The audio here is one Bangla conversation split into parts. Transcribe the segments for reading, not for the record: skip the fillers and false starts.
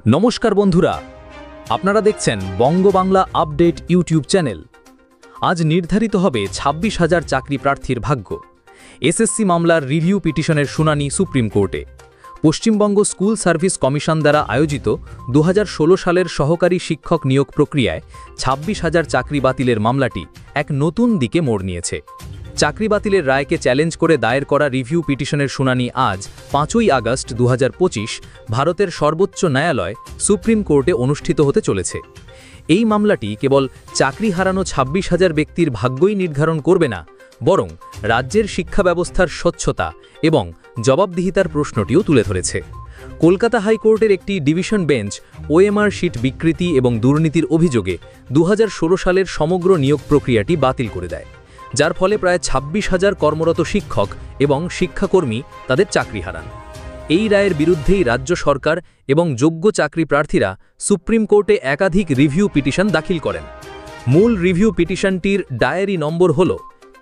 নমস্কার বন্ধুরা, আপনারা দেখছেন বঙ্গবাংলা আপডেট ইউটিউব চ্যানেল। আজ নির্ধারিত হবে ২৬,০০০ চাকরি প্রার্থীর ভাগ্য। এসএসসি মামলার রিভিউ পিটিশনের শুনানি সুপ্রিম কোর্টে। পশ্চিমবঙ্গ স্কুল সার্ভিস কমিশন দ্বারা আয়োজিত ২০১৬ সালের সহকারী শিক্ষক নিয়োগ প্রক্রিয়ায় ২৬,০০০ চাকরি বাতিলের মামলাটি এক নতুন দিকে মোড় নিয়েছে। চাকরি বাতিলের রায়কে চ্যালেঞ্জ করে দায়ের করা রিভিউ পিটিশনের শুনানি আজ ৫ই আগস্ট ২০২৫ ভারতের সর্বোচ্চ ন্যায়ালয় সুপ্রিম কোর্টে অনুষ্ঠিত হতে চলেছে। এই মামলাটি কেবল চাকরি হারানো ২৬,০০০ ব্যক্তির ভাগ্যই নির্ধারণ করবে না, বরং রাজ্যের শিক্ষা ব্যবস্থার স্বচ্ছতা এবং জবাবদিহিতার প্রশ্নটিও তুলে ধরেছে। কলকাতা হাইকোর্টের একটি ডিভিশন বেঞ্চ ওএমআর শিট বিকৃতি এবং দুর্নীতির অভিযোগে ২০১৬ সালের সমগ্র নিয়োগ প্রক্রিয়াটি বাতিল করে দেয়, যার ফলে প্রায় ২৬,০০০ কর্মরত শিক্ষক এবং শিক্ষাকর্মী তাদের চাকরি হারান। এই রায়ের বিরুদ্ধেই রাজ্য সরকার এবং যোগ্য চাকরি প্রার্থীরা সুপ্রিম কোর্টে একাধিক রিভিউ পিটিশন দাখিল করেন। মূল রিভিউ পিটিশনটির ডায়েরি নম্বর হল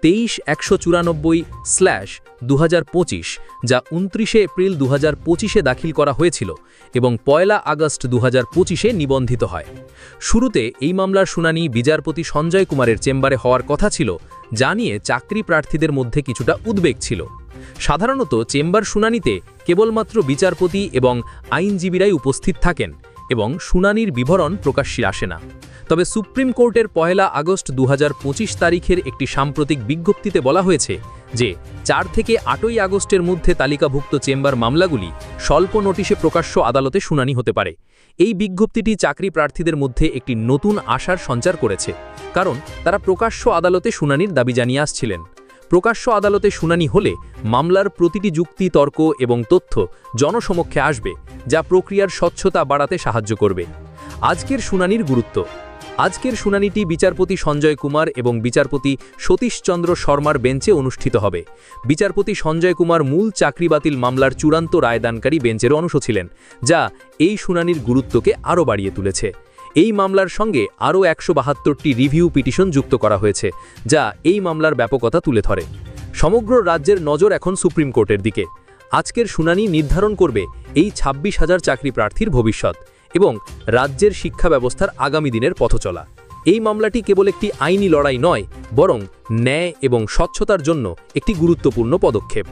২৩,১৯৪/২০২৫, যা ২৯ এপ্রিল ২০২৫-এ দাখিল করা হয়েছিল এবং ১ আগস্ট ২০২৫-এ নিবন্ধিত হয়। শুরুতে এই মামলার শুনানি বিচারপতি সঞ্জয় কুমারের চেম্বারে হওয়ার কথা ছিল, যা নিয়ে চাকরি প্রার্থীদের মধ্যে কিছুটা উদ্বেগ ছিল। সাধারণত চেম্বার শুনানিতে কেবলমাত্র বিচারপতি এবং আইনজীবীরাই উপস্থিত থাকেন এবং শুনানির বিবরণ প্রকাশ্যে আসে না। তবে সুপ্রিম কোর্টের ১ আগস্ট ২০২৫ তারিখের একটি সাম্প্রতিক বিজ্ঞপ্তিতে বলা হয়েছে যে ৪ থেকে ৮ই আগস্টের মধ্যে তালিকাভুক্ত চেম্বার মামলাগুলি স্বল্প নোটিশে প্রকাশ্য আদালতে শুনানি হতে পারে। এই বিজ্ঞপ্তিটি চাকরি প্রার্থীদের মধ্যে একটি নতুন আশার সঞ্চার করেছে, কারণ তারা প্রকাশ্য আদালতে শুনানির দাবি জানিয়ে আসছিলেন। প্রকাশ্য আদালতে শুনানি হলে মামলার প্রতিটি যুক্তি, তর্ক এবং তথ্য জনসমক্ষে আসবে, যা প্রক্রিয়ার স্বচ্ছতা বাড়াতে সাহায্য করবে। আজকের শুনানির গুরুত্ব। আজকের শুনানিটি বিচারপতি সঞ্জয় কুমার এবং বিচারপতি সতীশ চন্দ্র শর্মার বেঞ্চে অনুষ্ঠিত হবে। বিচারপতি সঞ্জয় কুমার মূল চাকরি বাতিল মামলার চূড়ান্ত রায়দানকারী বেঞ্চের অংশ ছিলেন, যা এই শুনানির গুরুত্বকে আরও বাড়িয়ে তুলেছে। এই মামলার সঙ্গে আরও ১৭২টি রিভিউ পিটিশন যুক্ত করা হয়েছে, যা এই মামলার ব্যাপকতা তুলে ধরে। সমগ্র রাজ্যের নজর এখন সুপ্রিম কোর্টের দিকে। আজকের শুনানি নির্ধারণ করবে এই ২৬,০০০ চাকরি প্রার্থীর ভবিষ্যৎ এবং রাজ্যের শিক্ষা ব্যবস্থার আগামী দিনের পথচলা। এই মামলাটি কেবল একটি আইনি লড়াই নয়, বরং ন্যায় এবং স্বচ্ছতার জন্য একটি গুরুত্বপূর্ণ পদক্ষেপ।